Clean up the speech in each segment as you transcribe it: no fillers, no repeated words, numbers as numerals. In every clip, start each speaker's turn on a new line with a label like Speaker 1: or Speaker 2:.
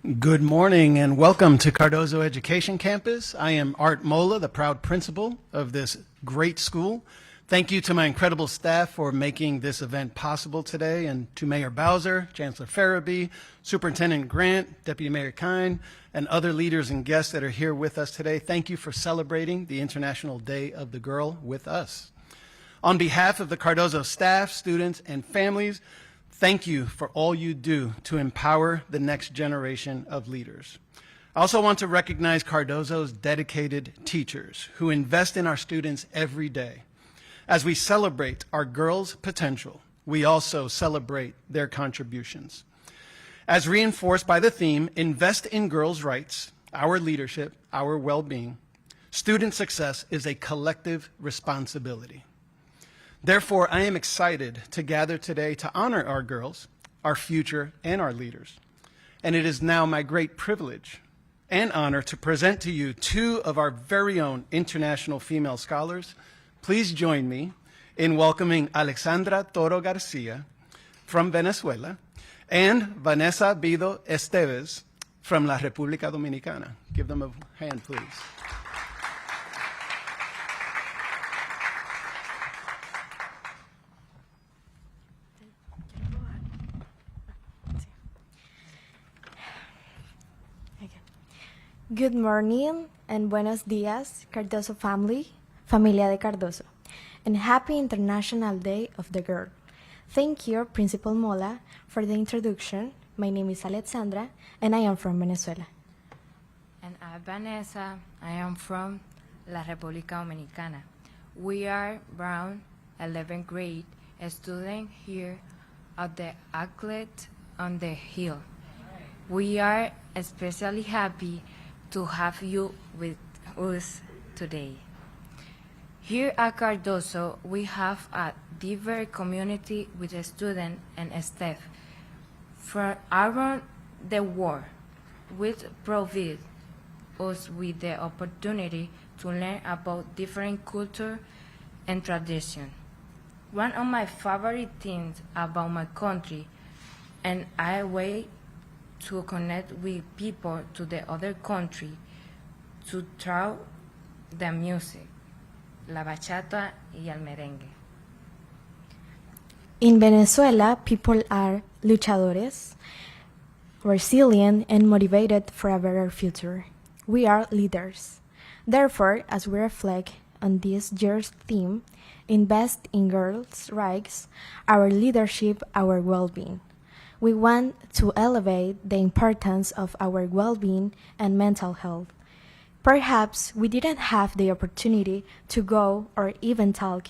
Speaker 1: Good morning and welcome to Cardozo Education Campus. I am Art Mola, the proud principal of this great school. Thank you to my incredible staff for making this event possible today, and to Mayor Bowser, Chancellor Farabee, Superintendent Grant, Deputy Mayor Kine, and other leaders and guests that are here with us today. Thank you for celebrating the International Day of the Girl with us. On behalf of the Cardozo staff, students, and families, thank you for all you do to empower the next generation of leaders. I also want to recognize Cardozo's dedicated teachers who invest in our students every day. As we celebrate our girls' potential, we also celebrate their contributions. As reinforced by the theme, Invest in Girls' Rights, Our Leadership, Our Well-Being, student success is a collective responsibility. Therefore, I am excited to gather today to honor our girls, our future, and our leaders. And it is now my great privilege and honor to present to you two of our very own international female scholars. Please join me in welcoming Alexandra Toro Garcia from Venezuela and Vanessa Bido Esteves from La República Dominicana. Give them a hand, please.
Speaker 2: Good morning and buenos dias, Cardozo family, Familia de Cardozo, and happy International Day of the Girl. Thank you, Principal Mola, for the introduction. My name is Alexandra, and I am from Venezuela.
Speaker 3: And I'm Vanessa. I am from La República Dominicana. We are Brown, 11th grade, a student here at the Athlete on the Hill. We are especially happy to have you with us today. Here at Cardozo, we have a diverse community with students and staff from around the world, which provide us with the opportunity to learn about different cultures and traditions. One of my favorite things about my country, and I wait to connect with people to the other country, to try the music, la bachata y el merengue.
Speaker 2: In Venezuela, people are luchadores, resilient, and motivated for a better future. We are leaders. Therefore, as we reflect on this year's theme, Invest in Girls' Rights, Our Leadership, Our Well-Being, we want to elevate the importance of our well-being and mental health. Perhaps we didn't have the opportunity to go or even talk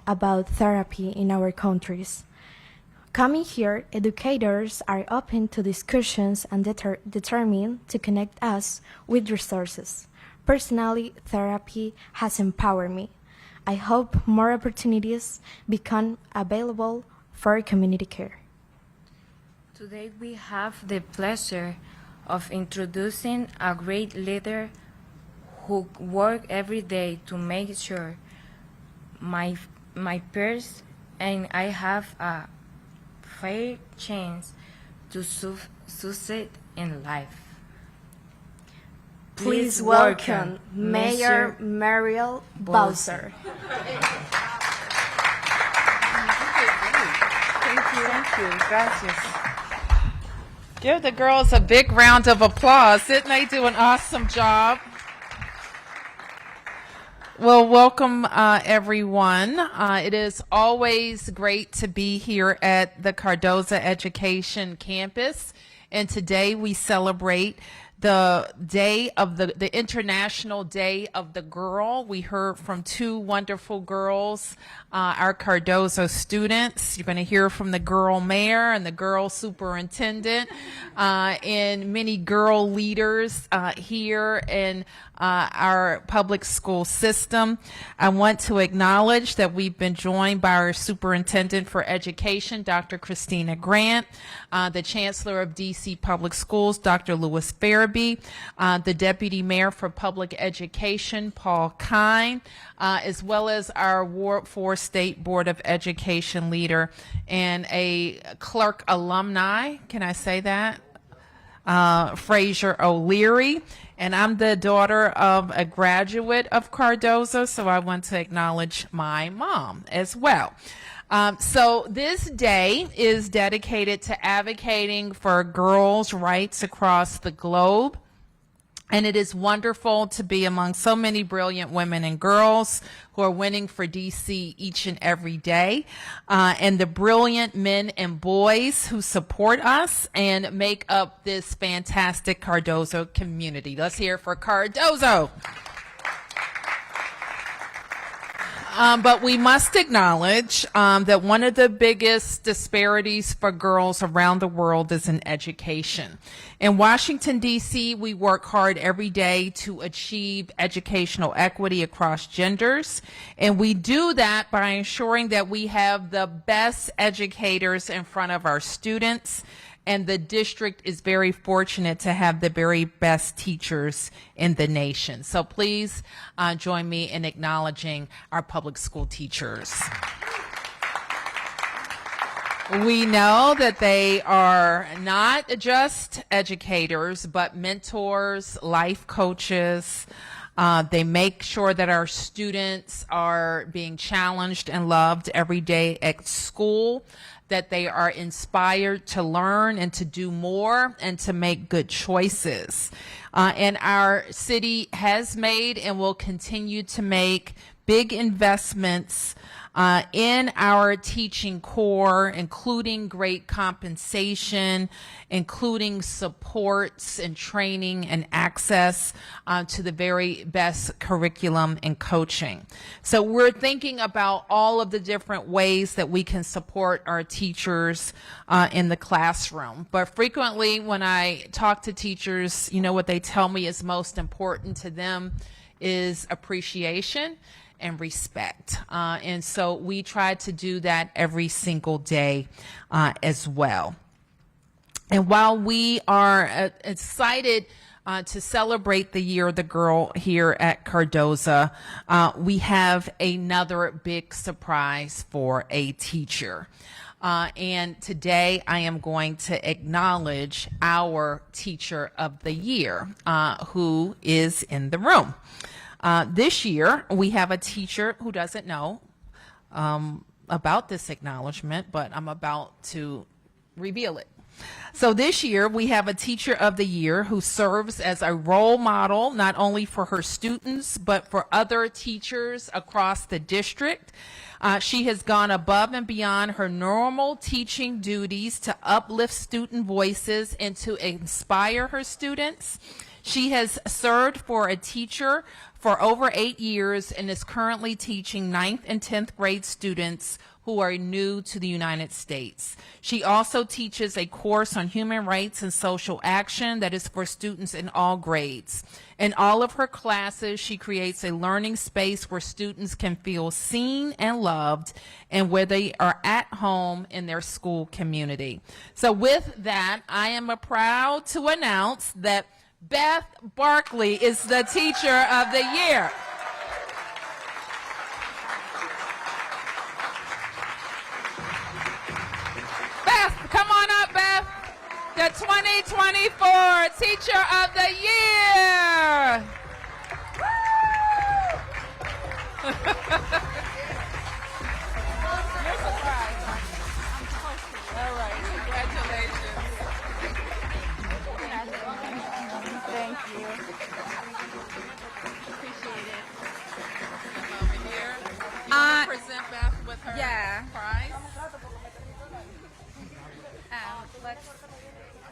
Speaker 2: about therapy in our countries. Coming here, educators are open to discussions and determined to connect us with resources. Personally, therapy has empowered me. I hope more opportunities become available for community care.
Speaker 3: Today we have the pleasure of introducing a great leader who works every day to make sure my peers and I have a fair chance to succeed in life.
Speaker 2: Please welcome Mayor Muriel Bowser.
Speaker 4: Thank you. Gracias. Give the girls a big round of applause. Didn't they do an awesome job? Well, welcome everyone. It is always great to be here at the Cardozo Education Campus, and today we celebrate the day of the International Day of the Girl. We heard from two wonderful girls, our Cardozo students. You're going to hear from the girl mayor and the girl superintendent, and many girl leaders here in our public school system. I want to acknowledge that we've been joined by our superintendent for education, Dr. Christina Grant, the chancellor of DC Public Schools, Dr. Louis Farabee, the deputy mayor for public education, Paul Kine, as well as our Ward 4 State Board of Education leader and a Clark alumni. Can I say that? Fraser O'Leary, and I'm the daughter of a graduate of Cardozo, so I want to acknowledge my mom as well. So this day is dedicated to advocating for girls' rights across the globe. And it is wonderful to be among so many brilliant women and girls who are winning for DC each and every day, and the brilliant men and boys who support us and make up this fantastic Cardozo community. Let's hear it for Cardozo. But we must acknowledge that one of the biggest disparities for girls around the world is in education. In Washington, D.C., we work hard every day to achieve educational equity across genders, and we do that by ensuring that we have the best educators in front of our students. And the district is very fortunate to have the very best teachers in the nation. So please join me in acknowledging our public school teachers. We know that they are not just educators, but mentors, life coaches. They make sure that our students are being challenged and loved every day at school, that they are inspired to learn and to do more and to make good choices. And our city has made and will continue to make big investments in our teaching core, including great compensation, including supports and training and access to the very best curriculum and coaching. So we're thinking about all of the different ways that we can support our teachers in the classroom. But frequently when I talk to teachers, you know what they tell me is most important to them is appreciation and respect. And so we try to do that every single day as well. And while we are excited to celebrate the Year of the Girl here at Cardozo, we have another big surprise for a teacher. And today I am going to acknowledge our Teacher of the Year, who is in the room. This year, we have a teacher who doesn't know about this acknowledgement, but I'm about to reveal it. So this year, we have a Teacher of the Year who serves as a role model, not only for her students, but for other teachers across the district. She has gone above and beyond her normal teaching duties to uplift student voices and to inspire her students. She has served for a teacher for over 8 years and is currently teaching 9th and 10th grade students who are new to the United States. She also teaches a course on human rights and social action that is for students in all grades. In all of her classes, she creates a learning space where students can feel seen and loved and where they are at home in their school community. So with that, I am proud to announce that Beth Barkley is the Teacher of the Year. Beth, come on up, Beth. The 2024 Teacher of the Year. You're surprised. All right, congratulations.
Speaker 5: Thank you.
Speaker 4: Appreciate it. Over here. You want to present Beth with her prize?
Speaker 5: Let's. Hold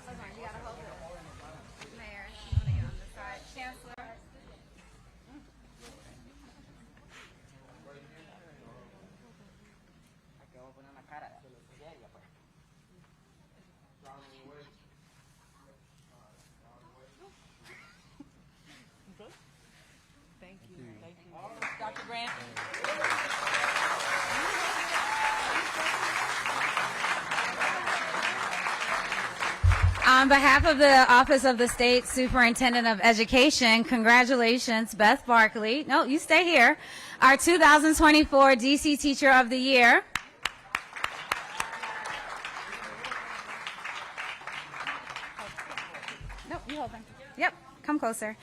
Speaker 5: on, you gotta hold it. Mayor, you wanna get on the side. Chancellor.
Speaker 4: Thank you. Thank you. Dr. Grant?
Speaker 5: On behalf of the Office of the State Superintendent of Education, congratulations, Beth Barkley. No, you stay here. Our 2024 DC Teacher of the Year. you hold on. Yep, come closer.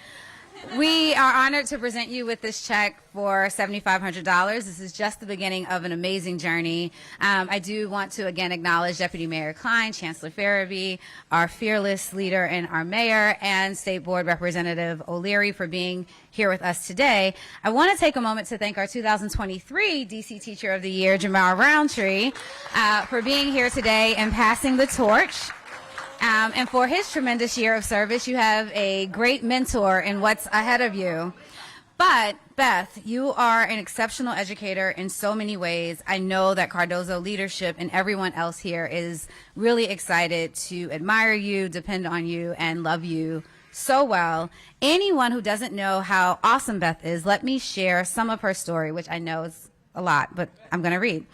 Speaker 5: We are honored to present you with this check for $7,500. This is just the beginning of an amazing journey. I do want to again acknowledge Deputy Mayor Klein, Chancellor Farabee, our fearless leader and our mayor, and State Board Representative O'Leary for being here with us today. I want to take a moment to thank our 2023 DC Teacher of the Year, Jamar Roundtree, for being here today and passing the torch. And for his tremendous year of service, you have a great mentor in what's ahead of you. But, Beth, you are an exceptional educator in so many ways. I know that Cardozo leadership and everyone else here is really excited to admire you, depend on you, and love you so well. Anyone who doesn't know how awesome Beth is, let me share some of her story, which I know is a lot, but I'm going to read.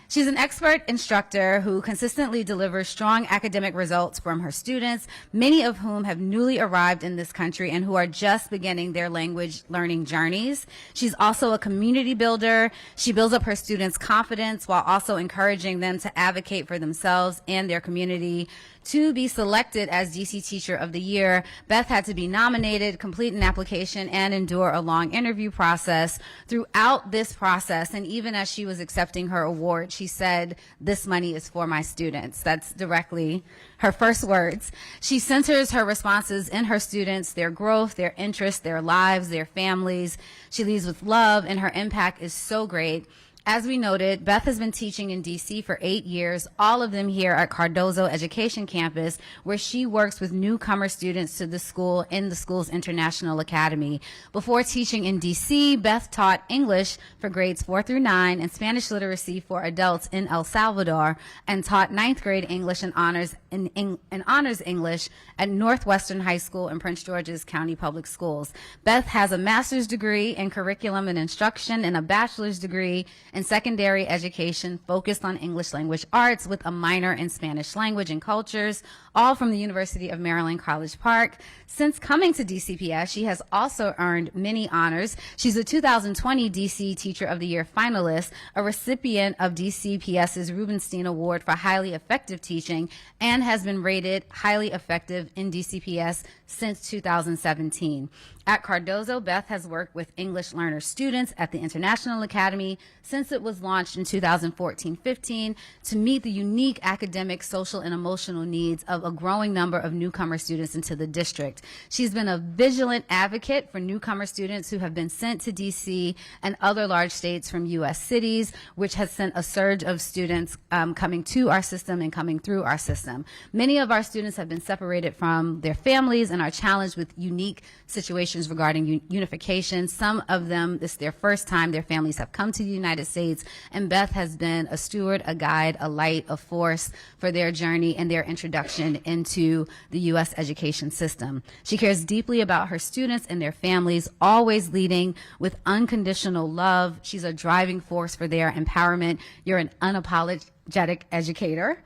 Speaker 5: She's an expert instructor who consistently delivers strong academic results from her students, many of whom have newly arrived in this country and who are just beginning their language learning journeys. She's also a community builder. She builds up her students' confidence while also encouraging them to advocate for themselves and their community. To be selected as DC Teacher of the Year, Beth had to be nominated, complete an application, and endure a long interview process. Throughout this process, and even as she was accepting her award, she said, "This money is for my students." That's directly her first words. She centers her responses in her students, their growth, their interests, their lives, their families. She leads with love, and her impact is so great. As we noted, Beth has been teaching in DC for 8 years, all of them here at Cardozo Education Campus, where she works with newcomer students to the school in the school's International Academy. Before teaching in DC, Beth taught English for grades 4 through 9 and Spanish literacy for adults in El Salvador, and taught 9th grade English and honors English at Northwestern High School in Prince George's County Public Schools. Beth has a master's degree in curriculum and instruction and a bachelor's degree in secondary education focused on English language arts with a minor in Spanish language and cultures, all from the University of Maryland, College Park. Since coming to DCPS, she has also earned many honors. She's a 2020 DC Teacher of the Year finalist, a recipient of DCPS's Rubenstein Award for Highly Effective Teaching, and has been rated highly effective in DCPS since 2017. At Cardozo, Beth has worked with English learner students at the International Academy since it was launched in 2014-15 to meet the unique academic, social, and emotional needs of a growing number of newcomer students into the district. She's been a vigilant advocate for newcomer students who have been sent to DC and other large states from U.S. cities, which has sent a surge of students coming to our system and coming through our system. Many of our students have been separated from their families and are challenged with unique situations regarding unification. Some of them, this is their first time their families have come to the United States, and Beth has been a steward, a guide, a light, a force for their journey and their introduction into the U.S. education system. She cares deeply about her students and their families, always leading with unconditional love. She's a driving force for their empowerment. You're an unapologetic educator.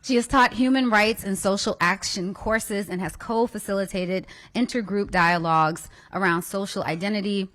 Speaker 5: She has taught human rights and social action courses and has co-facilitated intergroup dialogues around social identity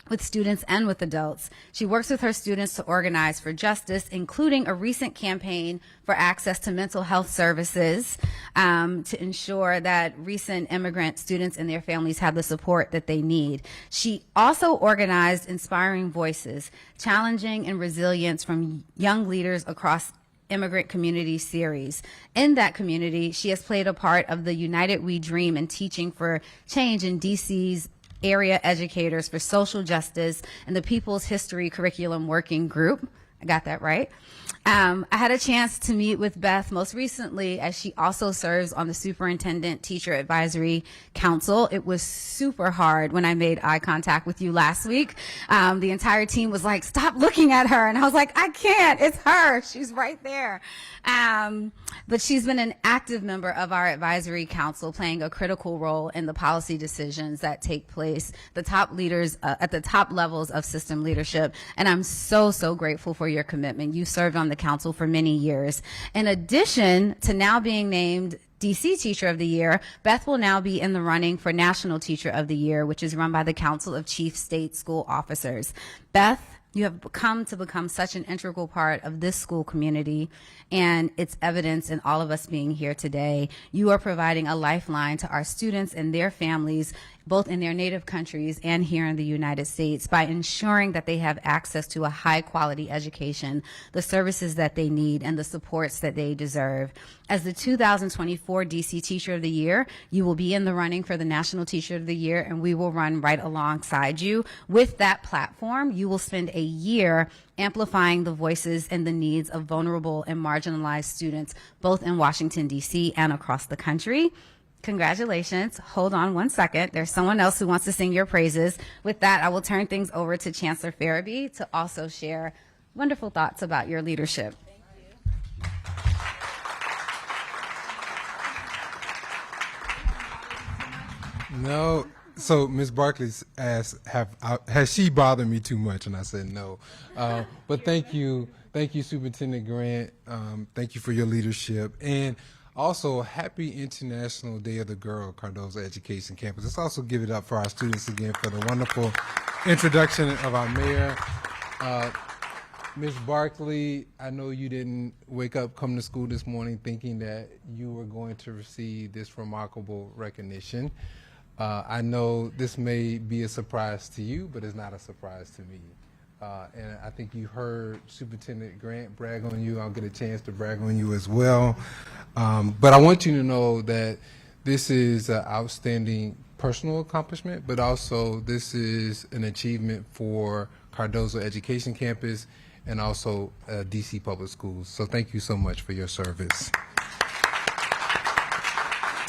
Speaker 5: with students and with adults. She works with her students to organize for justice, including a recent campaign for access to mental health services to ensure that recent immigrant students and their families have the support that they need. She also organized Inspiring Voices, Challenging and Resilience from Young Leaders Across Immigrant Community series. In that community, she has played a part of the United We Dream and Teaching for Change in DC's Area Educators for Social Justice and the People's History Curriculum Working Group. I got that right. I had a chance to meet with Beth most recently as she also serves on the Superintendent Teacher Advisory Council. It was super hard when I made eye contact with you last week. The entire team was like, "Stop looking at her." And I was like, "I can't, it's her. She's right there." But she's been an active member of our advisory council, playing a critical role in the policy decisions that take place, the top leaders at the top levels of system leadership. And I'm so, so grateful for your commitment. You served on the council for many years. In addition to now being named DC Teacher of the Year, Beth will now be in the running for National Teacher of the Year, which is run by the Council of Chief State School Officers. Beth, You have come to become such an integral part of this school community, and it's evidence in all of us being here today. You are providing a lifeline to our students and their families, both in their native countries and here in the United States, by ensuring that they have access to a high quality education, the services that they need, and the supports that they deserve. As the 2024 DC Teacher of the Year, you will be in the running for the National Teacher of the Year, and we will run right alongside you. With that platform, you will spend a year amplifying the voices and the needs of vulnerable and marginalized students, both in Washington, D.C. and across the country. Congratulations. Hold on one second. There's someone else who wants to sing your praises. With that, I will turn things over to Chancellor Farabee to also share wonderful thoughts about your leadership.
Speaker 6: No. So Ms. Barkley's asked, has she bothered me too much? And I said no. But thank you, Superintendent Grant. Thank you for your leadership. And also, happy International Day of the Girl, Cardozo Education Campus. Let's also give it up for our students again for the wonderful introduction of our mayor. Ms. Barkley, I know you didn't wake up, come to school this morning thinking that you were going to receive this remarkable recognition. I know this may be a surprise to you, but it's not a surprise to me. And I think you heard Superintendent Grant brag on you. I'll get a chance to brag on you as well. But I want you to know that this is an outstanding personal accomplishment, but also this is an achievement for Cardozo Education Campus and also DC Public Schools. So thank you so much for your service.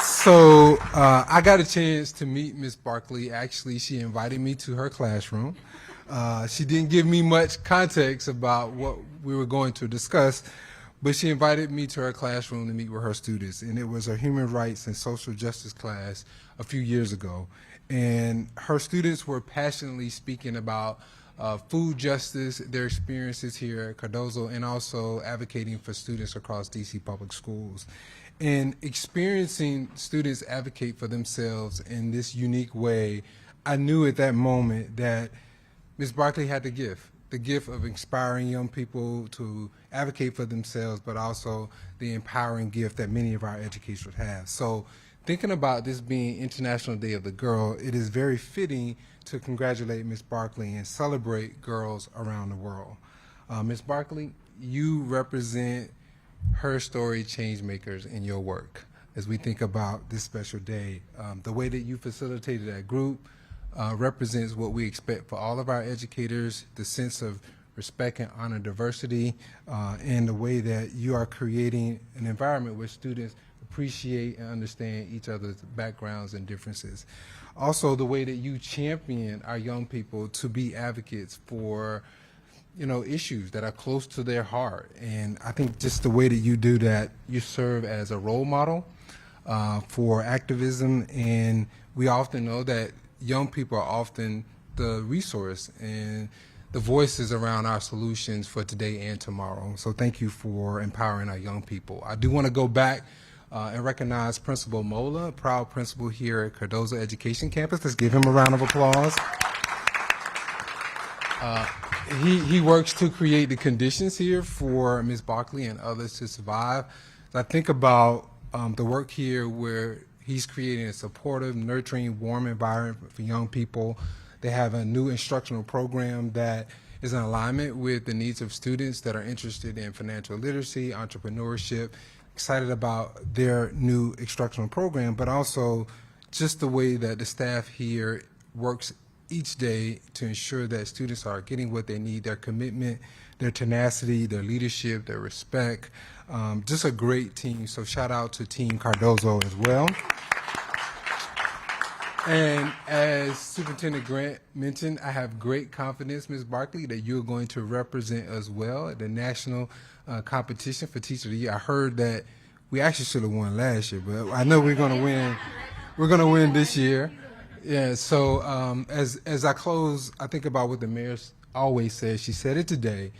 Speaker 6: So I got a chance to meet Ms. Barkley. Actually, she invited me to her classroom. She didn't give me much context about what we were going to discuss, but she invited me to her classroom to meet with her students. And it was a human rights and social justice class a few years ago. And her students were passionately speaking about food justice, their experiences here at Cardozo, and also advocating for students across DC public schools. And experiencing students advocate for themselves in this unique way, I knew at that moment that Ms. Barkley had the gift of inspiring young people to advocate for themselves, but also the empowering gift that many of our educators have. So thinking about this being International Day of the Girl, it is very fitting to congratulate Ms. Barkley and celebrate girls around the world. Ms. Barkley, you represent her story change makers in your work as we think about this special day. The way that you facilitated that group represents what we expect for all of our educators, the sense of respect and honor diversity, and the way that you are creating an environment where students appreciate and understand each other's backgrounds and differences. Also, the way that you champion our young people to be advocates for issues that are close to their heart. And I think just the way that you do that, you serve as a role model for activism. And we often know that young people are often the resource and the voices around our solutions for today and tomorrow. So thank you for empowering our young people. I do want to go back and recognize Principal Mola, proud principal here at Cardozo Education Campus. Let's give him a round of applause. He works to create the conditions here for Ms. Barkley and others to survive. I think about the work here where he's creating a supportive, nurturing, warm environment for young people. They have a new instructional program that is in alignment with the needs of students that are interested in financial literacy, entrepreneurship, excited about their new instructional program, but also just the way that the staff here works each day to ensure that students are getting what they need, their commitment, their tenacity, their leadership, their respect. Just a great team. So shout out to Team Cardozo as well. And as Superintendent Grant mentioned, I have great confidence, Ms. Barkley, that you're going to represent us well at the national competition for Teacher of the Year. I heard that we actually should have won last year, but I know we're going to win. We're going to win this year. Yeah, so as I close, I think about what the mayor always says. She said it today,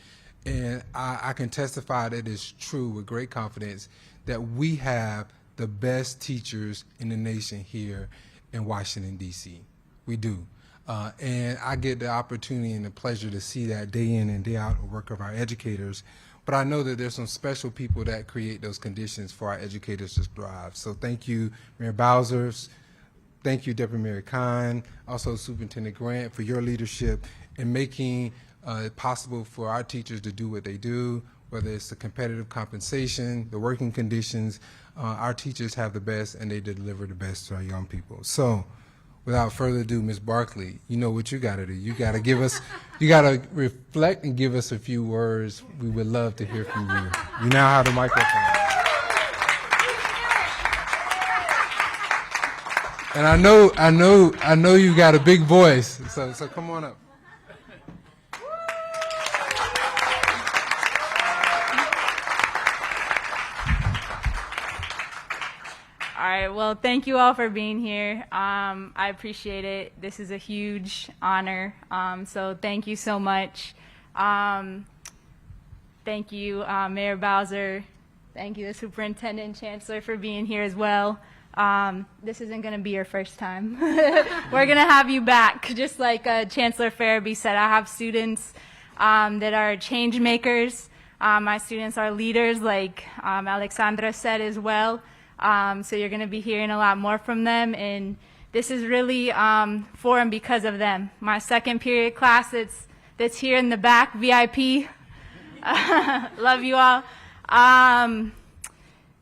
Speaker 6: and I can testify that it's true with great confidence that we have the best teachers in the nation here in Washington, D.C. We do. And I get the opportunity and the pleasure to see that day in and day out the work of our educators. But I know that there's some special people that create those conditions for our educators to thrive. So thank you, Mayor Bowser. Thank you, Deputy Mayor Khan, also Superintendent Grant, for your leadership in making it possible for our teachers to do what they do, whether it's the competitive compensation, the working conditions. Our teachers have the best, and they deliver the best to our young people. So without further ado, Ms. Barkley, you know what you got to do. You got to give us, you got to reflect and give us a few words. We would love to hear from you. You now have the microphone. And I know you got a big voice. So come on up.
Speaker 7: All right, well, thank you all for being here. I appreciate it. This is a huge honor, so thank you so much. Thank you, Mayor Bowser. Thank you, the Superintendent and Chancellor, for being here as well. This isn't going to be your first time. We're going to have you back, just like Chancellor Farabee said. I have students that are change makers. My students are leaders, like Alexandra said as well. So you're going to be hearing a lot more from them, and this is really for and because of them. My second period class that's here in the back, VIP, love you all.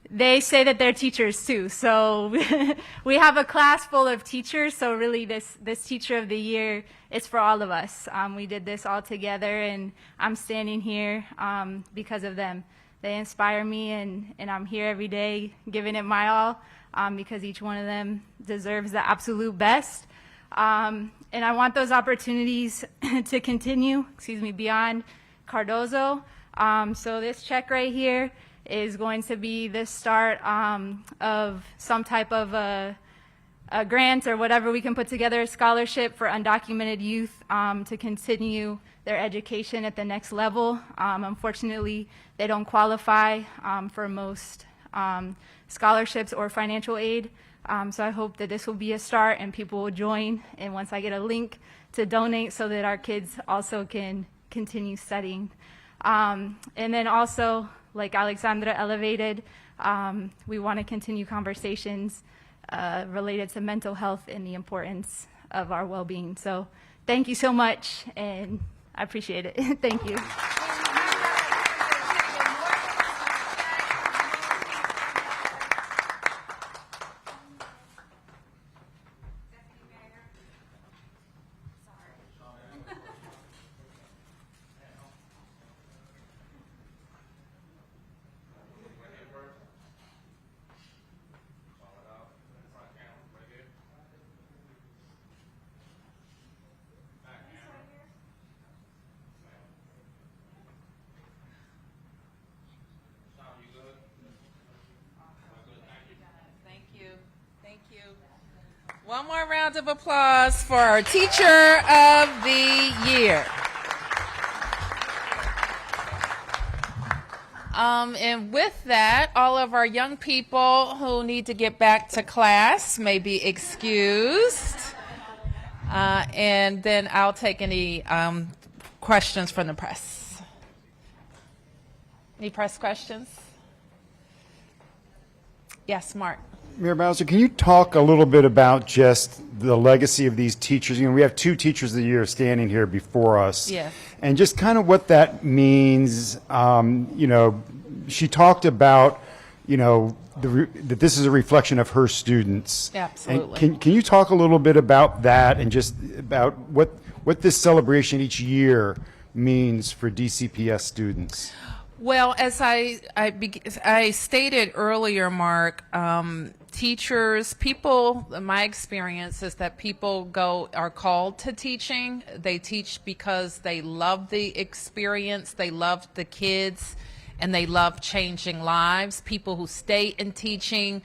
Speaker 7: They say that they're teachers too, so we have a class full of teachers, so really this Teacher of the Year is for all of us. We did this all together, and I'm standing here because of them. They inspire me, and I'm here every day giving it my all because each one of them deserves the absolute best. And I want those opportunities to continue, beyond Cardozo. So this check right here is going to be the start of some type of a grant or whatever we can put together, a scholarship for undocumented youth to continue their education at the next level. Unfortunately, they don't qualify for most scholarships or financial aid. So I hope that this will be a start and people will join. And once I get a link to donate so that our kids also can continue studying. And then also, like Alexandra elevated, we want to continue conversations related to mental health and the importance of our well-being. So thank you so much, and I appreciate it. Thank you.
Speaker 4: One more round of applause for our Teacher of the Year. And with that, all of our young people who need to get back to class may be excused. And then I'll take any questions from the press. Any press questions? Yes, Mark.
Speaker 8: Mayor Bowser, can you talk a little bit about just the legacy of these teachers? You know, we have 2 Teachers of the Year standing here before us.
Speaker 4: Yes.
Speaker 8: And just kind of what that means. You know, she talked about, you know, that this is a reflection of her students.
Speaker 4: Absolutely.
Speaker 8: And can you talk a little bit about that and just about what this celebration each year means for DCPS students?
Speaker 4: Well, as I stated earlier, Mark, teachers, people, my experience is that people are called to teaching. They teach because they love the experience, they love the kids, and they love changing lives. People who stay in teaching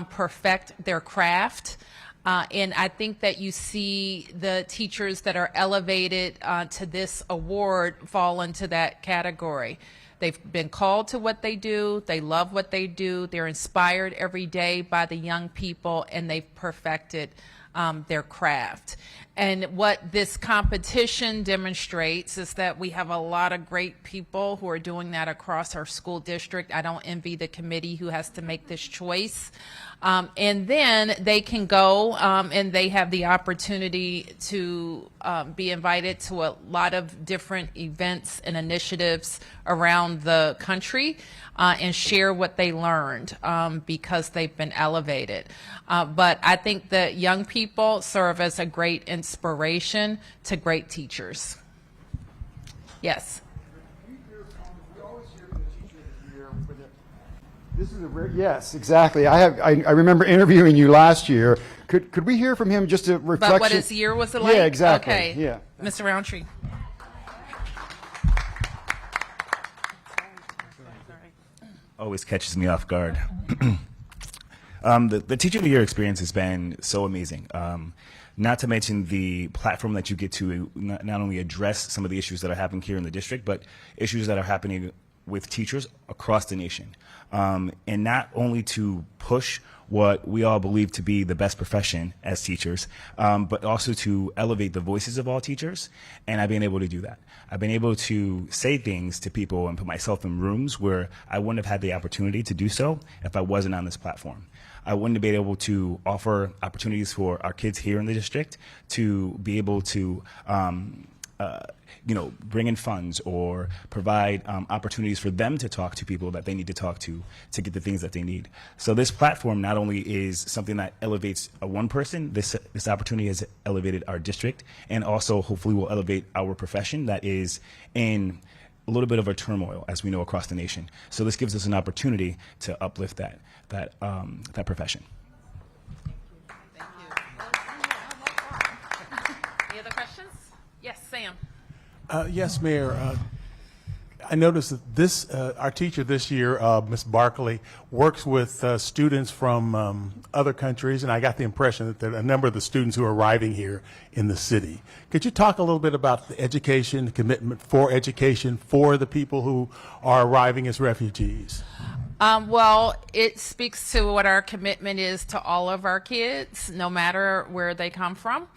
Speaker 4: perfect their craft. And I think that you see the teachers that are elevated to this award fall into that category. They've been called to what they do. They love what they do. They're inspired every day by the young people, and they've perfected their craft. And what this competition demonstrates is that we have a lot of great people who are doing that across our school district. I don't envy the committee who has to make this choice. And then they can go and they have the opportunity to be invited to a lot of different events and initiatives around the country and share what they learned because they've been elevated. But I think that young people serve as a great inspiration to great teachers. Yes.
Speaker 8: This is a yes, exactly. I remember interviewing you last year. Could we hear from him just a reflection?
Speaker 4: But what his year was like?
Speaker 8: Yeah, exactly.
Speaker 4: Okay.
Speaker 8: Yeah.
Speaker 4: Mr. Roundtree.
Speaker 9: Always catches me off guard. The Teacher of the Year experience has been so amazing. Not to mention the platform that you get to not only address some of the issues that are happening here in the district, but issues that are happening with teachers across the nation. And not only to push what we all believe to be the best profession as teachers, but also to elevate the voices of all teachers. And I've been able to do that. I've been able to say things to people and put myself in rooms where I wouldn't have had the opportunity to do so if I wasn't on this platform. I wouldn't have been able to offer opportunities for our kids here in the district to be able to bring in funds or provide opportunities for them to talk to people that they need to talk to get the things that they need. So this platform not only is something that elevates one person, this opportunity has elevated our district and also hopefully will elevate our profession that is in a little bit of a turmoil, as we know, across the nation. So this gives us an opportunity to uplift that profession.
Speaker 4: Thank you. Any other questions? Yes, Sam.
Speaker 10: Yes, Mayor. I noticed that this our teacher this year, Ms. Barkley, works with students from other countries, and I got the impression that a number of the students who are arriving here in the city. Could you talk a little bit about the education, the commitment for education for the people who are arriving as refugees?
Speaker 4: Well, it speaks to what our commitment is to all of our kids, no matter where they come from.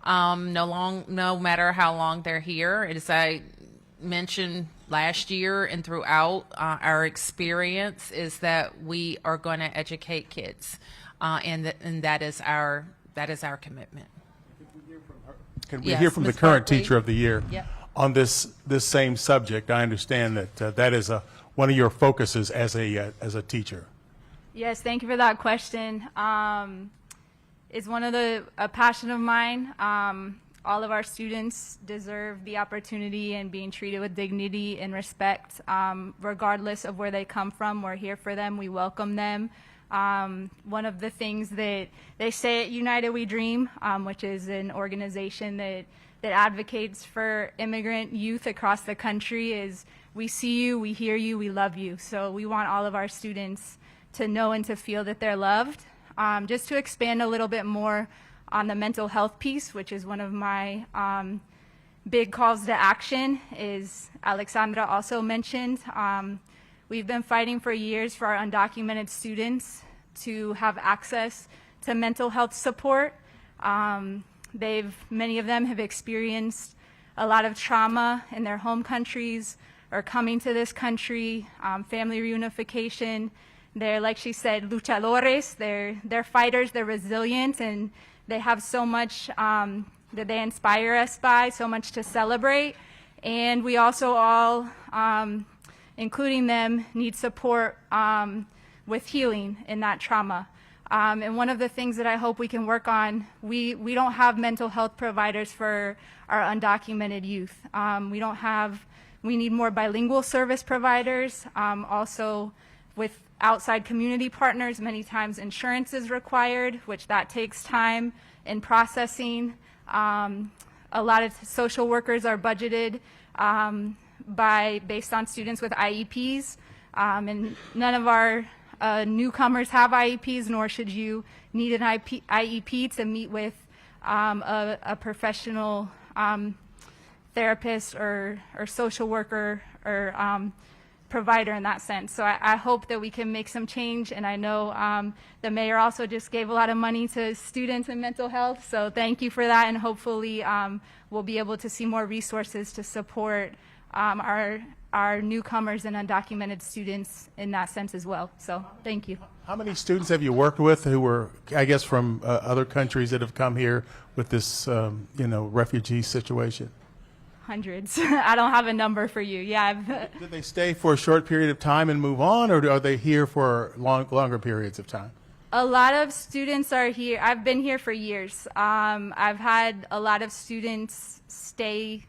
Speaker 4: No matter how long they're here. As I mentioned last year and throughout our experience is that we are going to educate kids, and that is our commitment.
Speaker 10: Can we hear from the current
Speaker 4: Barkley?
Speaker 10: Teacher of the Year on this same subject? I understand that that is one of your focuses as a teacher.
Speaker 7: Yes, thank you for that question. It's a passion of mine. All of our students deserve the opportunity and being treated with dignity and respect, regardless of where they come from. We're here for them. We welcome them. One of the things that they say at United We Dream, which is an organization that advocates for immigrant youth across the country, is we see you, we hear you, we love you. So we want all of our students to know and to feel that they're loved. Just to expand a little bit more on the mental health piece, which is one of my big calls to action, is Alexandra also mentioned. We've been fighting for years for our undocumented students to have access to mental health support. Many of them have experienced a lot of trauma in their home countries or coming to this country, family reunification. They're, like she said, luchadores. They're fighters. They're resilient, and they have so much that they inspire us by, so much to celebrate. And we also all, including them, need support with healing in that trauma. And one of the things that I hope we can work on, we don't have mental health providers for our undocumented youth. We need more bilingual service providers. Also, with outside community partners, many times insurance is required, which that takes time in processing. A lot of social workers are budgeted based on students with IEPs, and none of our newcomers have IEPs, nor should you need an IEP to meet with a professional therapist or social worker or provider in that sense. So I hope that we can make some change, and I know the mayor also just gave a lot of money to students in mental health, so thank you for that, and hopefully we'll be able to see more resources to support our newcomers and undocumented students in that sense as well. So thank you.
Speaker 10: How many students have you worked with who were, I guess, from other countries that have come here with this, refugee situation?
Speaker 7: Hundreds. I don't have a number for you. Yeah.
Speaker 10: Did they stay for a short period of time and move on, or are they here for longer periods of time?
Speaker 7: A lot of students are here. I've been here for years. I've had a lot of students stay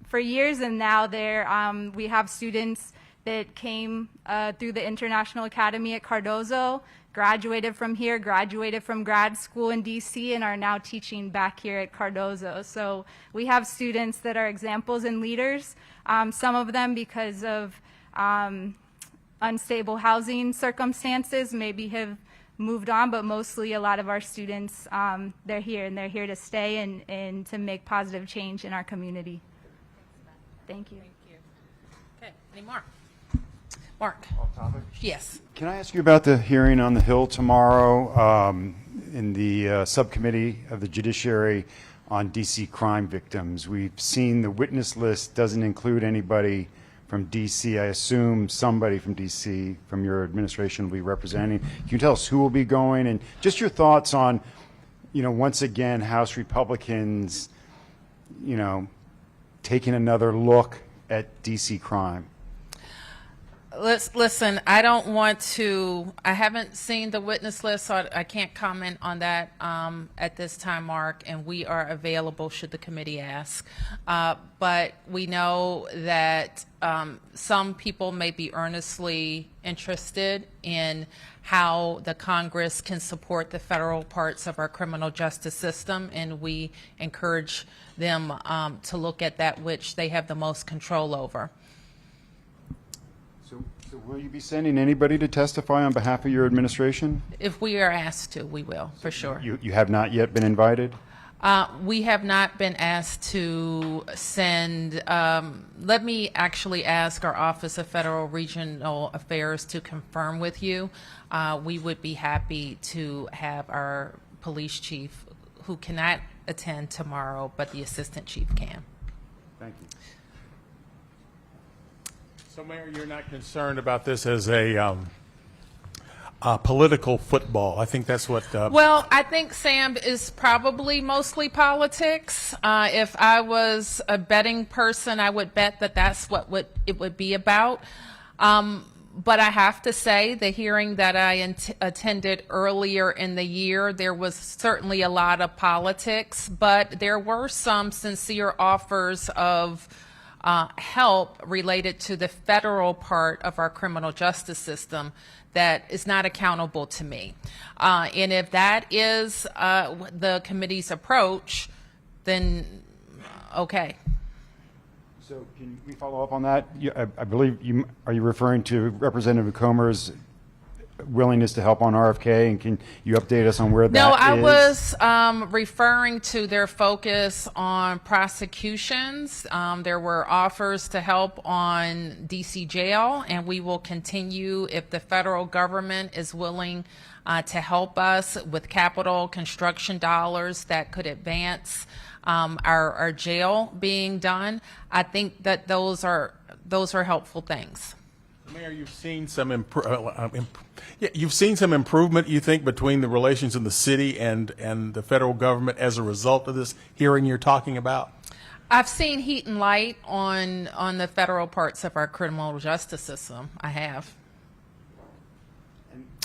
Speaker 7: for years, and now we have students that came through the International Academy at Cardozo, graduated from here, graduated from grad school in DC, and are now teaching back here at Cardozo. So we have students that are examples and leaders, some of them because of unstable housing circumstances maybe have moved on, but mostly a lot of our students, they're here, and they're here to stay and to make positive change in our community. Thank you.
Speaker 4: Thank you. Okay, any more? Mark? Yes.
Speaker 8: Can I ask you about the hearing on the Hill tomorrow in the subcommittee of the Judiciary on DC crime victims? We've seen the witness list doesn't include anybody from DC. I assume somebody from DC from your administration will be representing. Can you tell us who will be going, and just your thoughts on, once again, House Republicans, taking another look at DC crime?
Speaker 4: Listen, I don't want to, I haven't seen the witness list, so I can't comment on that at this time, Mark, and we are available should the committee ask. But we know that some people may be earnestly interested in how the Congress can support the federal parts of our criminal justice system, and we encourage them to look at that which they have the most control over.
Speaker 8: So will you be sending anybody to testify on behalf of your administration?
Speaker 4: If we are asked to, we will, for sure.
Speaker 8: You have not yet been invited?
Speaker 4: We have not been asked to send, let me actually ask our Office of Federal Regional Affairs to confirm with you. We would be happy to have our police chief, who cannot attend tomorrow, but the assistant chief can.
Speaker 8: Thank you.
Speaker 10: So, Mayor, you're not concerned about this as a political football? I think that's what...
Speaker 4: Well, I think, Sam, is probably mostly politics. If I was a betting person, I would bet that that's what it would be about. But I have to say, the hearing that I attended earlier in the year, there was certainly a lot of politics, but there were some sincere offers of help related to the federal part of our criminal justice system that is not accountable to me. And if that is the committee's approach, then okay.
Speaker 8: So can we follow up on that? I believe are you referring to Representative Comer's willingness to help on RFK, and can you update us on where that is?
Speaker 4: No, I was referring to their focus on prosecutions. There were offers to help on DC jail, and we will continue if the federal government is willing to help us with capital construction dollars that could advance our jail being done. I think that those are helpful things.
Speaker 10: Mayor, you've seen some improvement, you think, between the relations in the city and the federal government as a result of this hearing you're talking about?
Speaker 4: I've seen heat and light on the federal parts of our criminal justice system. I have.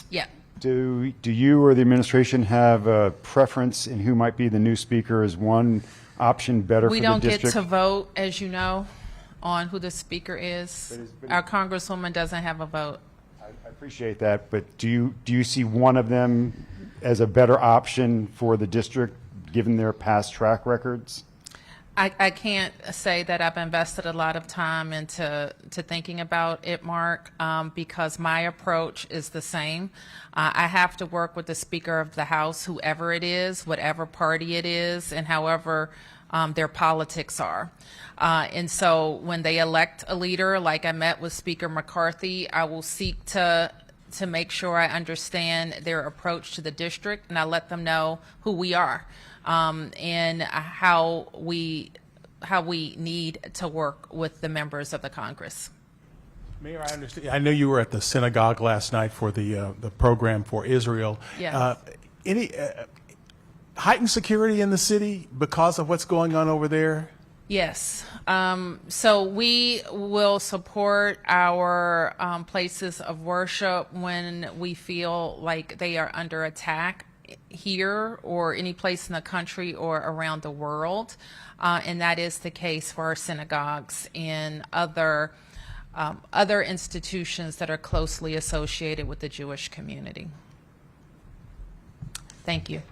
Speaker 4: Yeah.
Speaker 8: Do you or the administration have a preference in who might be the new speaker? Is one option better for the district?
Speaker 4: We don't get to vote, as you know, on who the speaker is. Our congresswoman doesn't have a vote.
Speaker 8: I appreciate that, but do you see one of them as a better option for the district, given their past track records?
Speaker 4: I can't say that I've invested a lot of time into thinking about it, Mark, because my approach is the same. I have to work with the Speaker of the House, whoever it is, whatever party it is, and however their politics are. And so when they elect a leader, like I met with Speaker McCarthy, I will seek to make sure I understand their approach to the district, and I let them know who we are and how we need to work with the members of the Congress.
Speaker 10: Mayor, I understand. I know you were at the synagogue last night for the program for Israel.
Speaker 4: Yes.
Speaker 10: Any heightened security in the city because of what's going on over there?
Speaker 4: Yes. So we will support our places of worship when we feel like they are under attack here or any place in the country or around the world. And that is the case for our synagogues and other institutions that are closely associated with the Jewish community. Thank you.